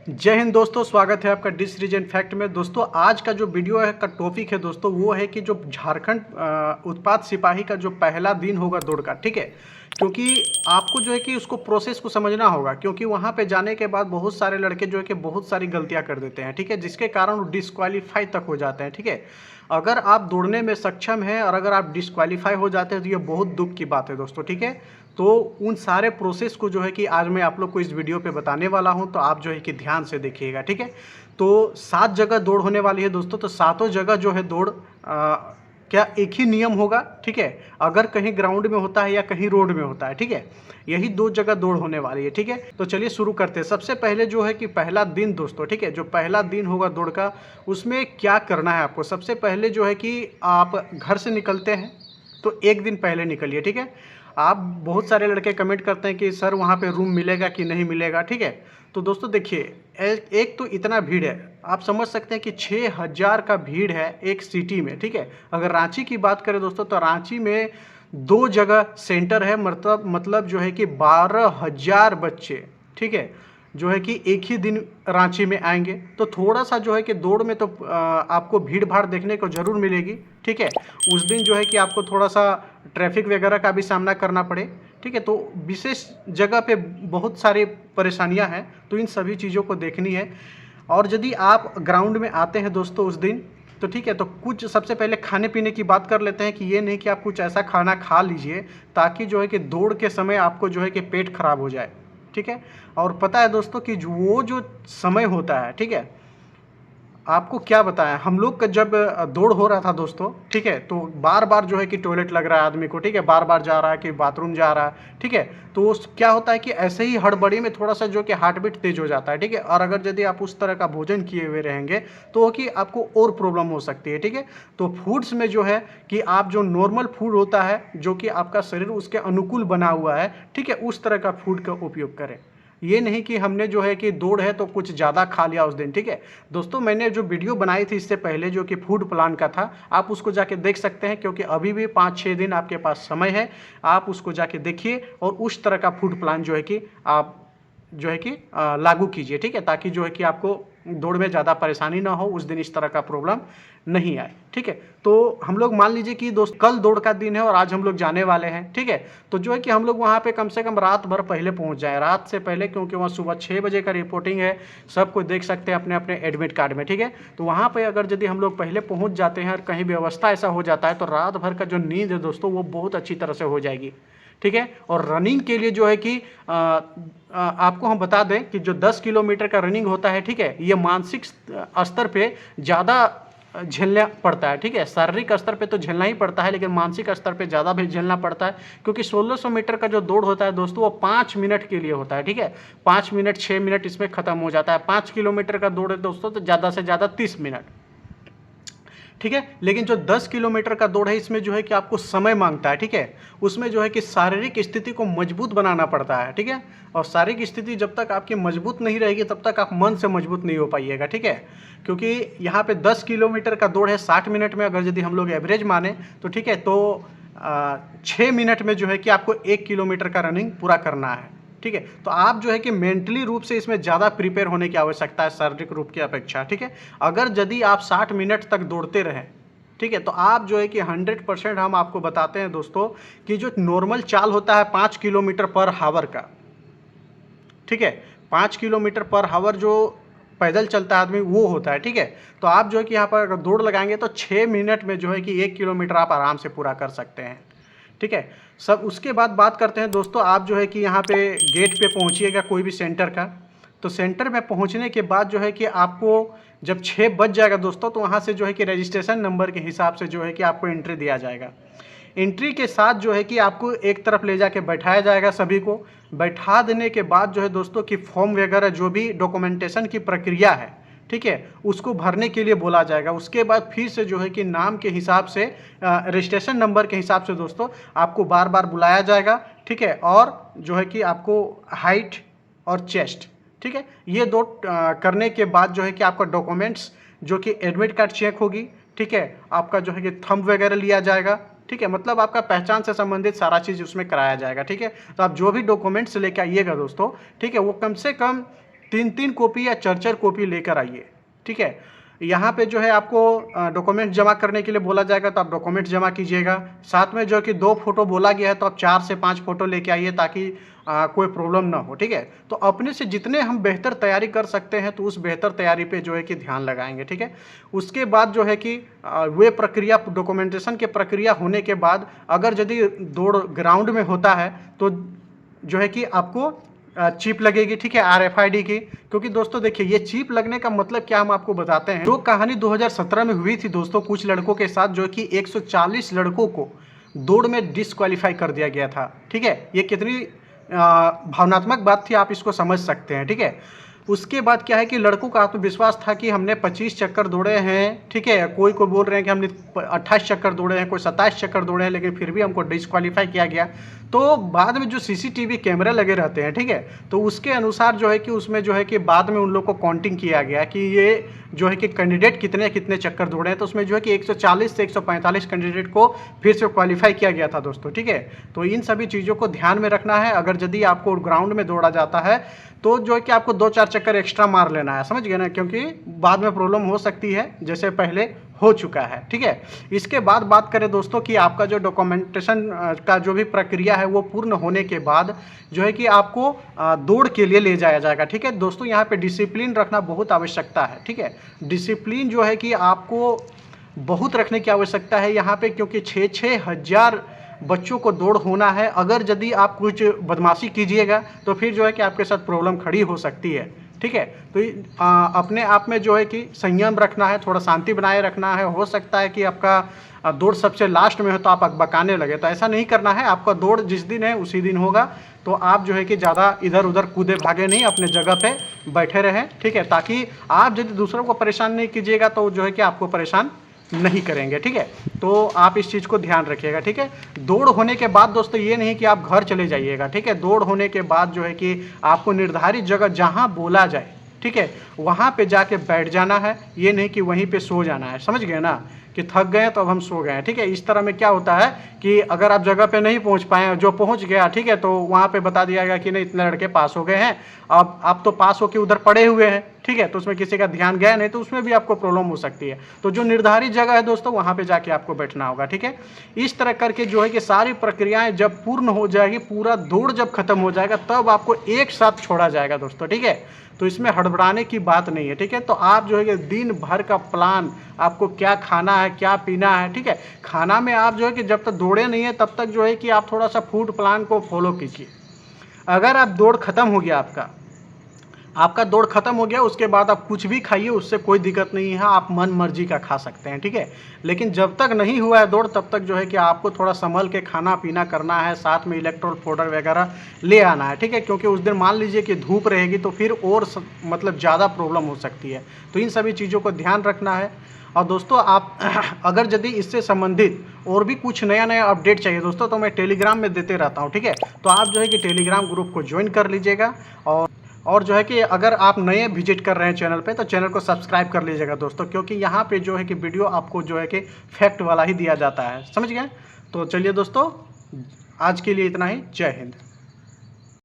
जय हिंद दोस्तों, स्वागत है आपका डिस रीजन फैक्ट में। दोस्तों आज का जो वीडियो है का टॉपिक है दोस्तों वो है कि जो झारखंड उत्पाद सिपाही का जो पहला दिन होगा दौड़ का, ठीक है। क्योंकि आपको जो है कि उसको प्रोसेस को समझना होगा, क्योंकि वहाँ पे जाने के बाद बहुत सारे लड़के जो है कि बहुत सारी गलतियाँ कर देते हैं, ठीक है, जिसके कारण वो डिस्क्वालीफाई तक हो जाते हैं, ठीक है। अगर आप दौड़ने में सक्षम हैं और अगर आप डिस्क्वालीफाई हो जाते हैं तो ये बहुत दुख की बात है दोस्तों, ठीक है। तो उन सारे प्रोसेस को जो है कि आज मैं आप लोग को इस वीडियो पे बताने वाला हूं, तो आप जो है कि ध्यान से देखिएगा, ठीक है। तो 7 जगह दौड़ होने वाली है दोस्तों, तो सातों जगह जो है दौड़ क्या एक ही नियम होगा, ठीक है। अगर कहीं ग्राउंड में होता है या कहीं रोड में होता है, ठीक है, यही 2 जगह दौड़ होने वाली है, ठीक है। तो चलिए शुरू करते हैं। सबसे पहले जो है कि पहला दिन दोस्तों, ठीक है, जो पहला दिन होगा दौड़ का, उसमें क्या करना है आपको। सबसे पहले जो है कि आप घर से निकलते हैं तो एक दिन पहले निकलिए, ठीक है। आप बहुत सारे लड़के कमेंट करते हैं कि सर वहाँ पे रूम मिलेगा कि नहीं मिलेगा, ठीक है। तो दोस्तों देखिए, एक तो इतना भीड़ है, आप समझ सकते हैं कि 6000 का भीड़ है एक सिटी में, ठीक है। अगर रांची की बात करें दोस्तों तो रांची में 2 जगह सेंटर है, मतलब जो है कि 12,000 बच्चे, ठीक है, जो है कि एक ही दिन रांची में आएंगे। तो थोड़ा सा जो है कि दौड़ में तो आपको भीड़ भाड़ देखने को ज़रूर मिलेगी, ठीक है। उस दिन जो है कि आपको थोड़ा सा ट्रैफिक वगैरह का भी सामना करना पड़े, ठीक है। तो विशेष जगह पे बहुत सारी परेशानियां हैं, तो इन सभी चीज़ों को देखनी है। और यदि आप ग्राउंड में आते हैं दोस्तों उस दिन, तो ठीक है, तो कुछ सबसे पहले खाने पीने की बात कर लेते हैं कि ये नहीं कि आप कुछ ऐसा खाना खा लीजिए ताकि जो है कि दौड़ के समय आपको जो है कि पेट खराब हो जाए, ठीक है। और पता है दोस्तों कि वो जो समय होता है, ठीक है, आपको क्या बताएं, हम लोग का जब दौड़ हो रहा था दोस्तों, ठीक है, तो बार बार जो है कि टॉयलेट लग रहा है आदमी को, ठीक है, बार बार जा रहा है कि बाथरूम जा रहा है, ठीक है। तो क्या होता है कि ऐसे ही हड़बड़ी में थोड़ा सा जो कि हार्ट बीट तेज हो जाता है, ठीक है। और अगर यदि आप उस तरह का भोजन किए हुए रहेंगे तो कि आपको और प्रॉब्लम हो सकती है, ठीक है। तो फूड्स में जो है कि आप जो नॉर्मल फूड होता है जो कि आपका शरीर उसके अनुकूल बना हुआ है, ठीक है, उस तरह का फूड का उपयोग करें। ये नहीं कि हमने जो है कि दौड़ है तो कुछ ज़्यादा खा लिया उस दिन, ठीक है। दोस्तों मैंने जो वीडियो बनाई थी इससे पहले जो कि फूड प्लान का था, आप उसको जाके देख सकते हैं, क्योंकि अभी भी 5-6 दिन आपके पास समय है। आप उसको जाके देखिए और उस तरह का फूड प्लान जो है कि आप जो है कि लागू कीजिए, ठीक है, ताकि जो है कि आपको दौड़ में ज़्यादा परेशानी ना हो, उस दिन इस तरह का प्रॉब्लम नहीं आए, ठीक है। तो हम लोग मान लीजिए कि दोस्त कल दौड़ का दिन है और आज हम लोग जाने वाले हैं, ठीक है। तो जो है कि हम लोग वहाँ पे कम से कम रात भर पहले पहुँच जाएँ, रात से पहले, क्योंकि वहाँ सुबह 6 बजे का रिपोर्टिंग है। सबको देख सकते हैं अपने अपने एडमिट कार्ड में, ठीक है। तो वहाँ पर अगर यदि हम लोग पहले पहुँच जाते हैं और कहीं व्यवस्था ऐसा हो जाता है तो रात भर का जो नींद है दोस्तों वो बहुत अच्छी तरह से हो जाएगी, ठीक है। और रनिंग के लिए जो है कि आपको हम बता दें कि जो 10 किलोमीटर का रनिंग होता है, ठीक है, ये मानसिक स्तर पे ज़्यादा झेलना पड़ता है, ठीक है। शारीरिक स्तर पे तो झेलना ही पड़ता है, लेकिन मानसिक स्तर पे ज़्यादा भी झेलना पड़ता है, क्योंकि 1600 मीटर का जो दौड़ होता है दोस्तों वो 5 मिनट के लिए होता है, ठीक है। 5 मिनट 6 मिनट इसमें ख़त्म हो जाता है। 5 किलोमीटर का दौड़ है दोस्तों तो ज़्यादा से ज़्यादा 30 मिनट, ठीक है। लेकिन जो 10 किलोमीटर का दौड़ है इसमें जो है कि आपको समय मांगता है, ठीक है। उसमें जो है कि शारीरिक स्थिति को मजबूत बनाना पड़ता है, ठीक है। और शारीरिक स्थिति जब तक आपकी मजबूत नहीं रहेगी तब तक आप मन से मजबूत नहीं हो पाइएगा, ठीक है। क्योंकि यहाँ पे 10 किलोमीटर का दौड़ है 60 मिनट में, अगर यदि हम लोग एवरेज माने तो, ठीक है, तो 6 मिनट में जो है कि आपको 1 किलोमीटर का रनिंग पूरा करना है, ठीक है। तो आप जो है कि मेंटली रूप से इसमें ज़्यादा प्रिपेयर होने की आवश्यकता है शारीरिक रूप की अपेक्षा, ठीक है। अगर यदि आप 60 मिनट तक दौड़ते रहें, ठीक है, तो आप जो है कि 100% हम आपको बताते हैं दोस्तों कि जो नॉर्मल चाल होता है 5 किलोमीटर पर हावर का, ठीक है, 5 किलोमीटर पर हावर जो पैदल चलता है आदमी वो होता है, ठीक है। तो आप जो है कि यहाँ पर अगर दौड़ लगाएंगे तो 6 मिनट में जो है कि 1 किलोमीटर आप आराम से पूरा कर सकते हैं, ठीक है। सब उसके बाद बात करते हैं दोस्तों, आप जो है कि यहाँ पे गेट पे पहुँचिएगा कोई भी सेंटर का। तो सेंटर में पहुँचने के बाद जो है कि आपको जब 6 बज जाएगा दोस्तों तो वहाँ से जो है कि रजिस्ट्रेशन नंबर के हिसाब से जो है कि आपको एंट्री दिया जाएगा। एंट्री के साथ जो है कि आपको एक तरफ ले जाके बैठाया जाएगा, सभी को बैठा देने के बाद जो है दोस्तों कि फॉर्म वगैरह जो भी डॉक्यूमेंटेशन की प्रक्रिया है, ठीक है, उसको भरने के लिए बोला जाएगा। उसके बाद फिर से जो है कि नाम के हिसाब से रजिस्ट्रेशन नंबर के हिसाब से दोस्तों आपको बार बार बुलाया जाएगा, ठीक है। और जो है कि आपको हाइट और चेस्ट, ठीक है, ये दो करने के बाद जो है कि आपका डॉक्यूमेंट्स जो कि एडमिट कार्ड चेक होगी, ठीक है, आपका जो है कि थंब वगैरह लिया जाएगा, ठीक है, मतलब आपका पहचान से संबंधित सारा चीज़ उसमें कराया जाएगा, ठीक है। तो आप जो भी डॉक्यूमेंट्स लेके आइएगा दोस्तों, ठीक है, वो कम से कम 3-3 कॉपी या 4-4 कॉपी लेकर आइए, ठीक है। यहाँ पे जो है आपको डॉक्यूमेंट जमा करने के लिए बोला जाएगा, तो आप डॉक्यूमेंट जमा कीजिएगा। साथ में जो है कि 2 फोटो बोला गया है, तो आप 4 से 5 फोटो लेके आइए, ताकि कोई प्रॉब्लम ना हो, ठीक है। तो अपने से जितने हम बेहतर तैयारी कर सकते हैं, तो उस बेहतर तैयारी पे जो है कि ध्यान लगाएंगे, ठीक है। उसके बाद जो है कि वे प्रक्रिया, डॉक्यूमेंटेशन की प्रक्रिया होने के बाद अगर यदि दौड़ ग्राउंड में होता है, तो जो है कि आपको चिप लगेगी, ठीक है, RFID की। क्योंकि दोस्तों देखिए, ये चिप लगने का मतलब क्या हम आपको बताते हैं। जो कहानी 2017 में हुई थी दोस्तों, कुछ लड़कों के साथ, जो कि 140 लड़कों को दौड़ में डिस्क्वालीफाई कर दिया गया था, ठीक है। ये कितनी भावनात्मक बात थी, आप इसको समझ सकते हैं, ठीक है। उसके बाद क्या है कि लड़कों का आत्मविश्वास था कि हमने 25 चक्कर दौड़े हैं, ठीक है। कोई बोल रहे हैं कि हमने 28 चक्कर दौड़े हैं, कोई 27 चक्कर दौड़े हैं, लेकिन फिर भी हमको डिस्क्वालीफाई किया गया। तो बाद में जो CCTV कैमरा लगे रहते हैं, ठीक है, तो उसके अनुसार जो है कि उसमें जो है कि बाद में उन लोग को काउंटिंग किया गया कि ये जो है कि कैंडिडेट कितने कितने चक्कर दौड़े हैं। तो उसमें जो है कि 140 से 145 कैंडिडेट को फिर से क्वालिफाई किया गया था दोस्तों, ठीक है। तो इन सभी चीज़ों को ध्यान में रखना है। अगर यदि आपको ग्राउंड में दौड़ा जाता है, तो जो है कि आपको 2-4 चक्कर एक्स्ट्रा मार लेना है, समझ गए ना, क्योंकि बाद में प्रॉब्लम हो सकती है, जैसे पहले हो चुका है, ठीक है। इसके बाद बात करें दोस्तों कि आपका जो डॉक्यूमेंटेशन का जो भी प्रक्रिया है, वो पूर्ण होने के बाद जो है कि आपको दौड़ के लिए ले जाया जाएगा, ठीक है। दोस्तों यहाँ पे डिसिप्लिन रखना बहुत आवश्यकता है, ठीक है। डिसिप्लिन जो है कि आपको बहुत रखने की आवश्यकता है यहाँ पे, क्योंकि 6-6 हज़ार बच्चों को दौड़ होना है। अगर यदि आप कुछ बदमाशी कीजिएगा, तो फिर जो है कि आपके साथ प्रॉब्लम खड़ी हो सकती है, ठीक है। तो अपने आप में जो है कि संयम रखना है, थोड़ा शांति बनाए रखना है। हो सकता है कि आपका दौड़ सबसे लास्ट में हो, तो आप बकाने लगे, तो ऐसा नहीं करना है। आपका दौड़ जिस दिन है उसी दिन होगा। तो आप जो है कि ज़्यादा इधर उधर कूदे भागे नहीं, अपने जगह पे बैठे रहें, ठीक है, ताकि आप यदि दूसरों को परेशान नहीं कीजिएगा, तो जो है कि आपको परेशान नहीं करेंगे, ठीक है। तो आप इस चीज़ को ध्यान रखिएगा, ठीक है। दौड़ होने के बाद दोस्तों ये नहीं कि आप घर चले जाइएगा, ठीक है। दौड़ होने के बाद जो है कि आपको निर्धारित जगह जहां बोला जाए, ठीक है, वहां पे जाके बैठ जाना है। ये नहीं कि वहीं पे सो जाना है, समझ गए ना, कि थक गए तो अब हम सो गए, ठीक है। इस तरह में क्या होता है कि अगर आप जगह पे नहीं पहुंच पाए, जो पहुंच गया, ठीक है, तो वहां पे बता दिया गया कि नहीं, इतने लड़के पास हो गए हैं, अब आप तो पास होके उधर पड़े हुए हैं, ठीक है, तो उसमें किसी का ध्यान गया नहीं, तो उसमें भी आपको प्रॉब्लम हो सकती है। तो जो निर्धारित जगह है दोस्तों, वहां पे जाके आपको बैठना होगा, ठीक है। इस तरह करके जो है कि सारी प्रक्रियाएं जब पूर्ण हो जाएगी, पूरा दौड़ जब खत्म हो जाएगा, तब आपको एक साथ छोड़ा जाएगा दोस्तों, ठीक है। तो इसमें हड़बड़ाने की बात नहीं है, ठीक है। तो आप जो है कि दिन भर का प्लान, आपको क्या खाना है, क्या पीना है, ठीक है। खाना में आप जो है कि जब तक दौड़े नहीं है, तब तक जो है कि आप थोड़ा सा फूड प्लान को फॉलो कीजिए। अगर आप दौड़ खत्म हो गया, आपका दौड़ खत्म हो गया, उसके बाद आप कुछ भी खाइए, उससे कोई दिक्कत नहीं है, आप मन मर्जी का खा सकते हैं, ठीक है। लेकिन जब तक नहीं हुआ है दौड़, तब तक जो है कि आपको थोड़ा संभल के खाना पीना करना है, साथ में इलेक्ट्रोल पाउडर वगैरह ले आना है, ठीक है। क्योंकि उस दिन मान लीजिए कि धूप रहेगी, तो फिर और मतलब ज़्यादा प्रॉब्लम हो सकती है। तो इन सभी चीज़ों को ध्यान रखना है। और दोस्तों आप अगर यदि इससे संबंधित और भी कुछ नया नया अपडेट चाहिए दोस्तों, तो मैं टेलीग्राम में देते रहता हूँ, ठीक है। तो आप जो है कि टेलीग्राम ग्रुप को ज्वाइन कर लीजिएगा। और जो है कि अगर आप नए विजिट कर रहे हैं चैनल पे, तो चैनल को सब्सक्राइब कर लीजिएगा दोस्तों, क्योंकि यहाँ पे जो है कि वीडियो आपको जो है कि फैक्ट वाला ही दिया जाता है, समझ गए। तो चलिए दोस्तों, आज के लिए इतना ही। जय हिंद।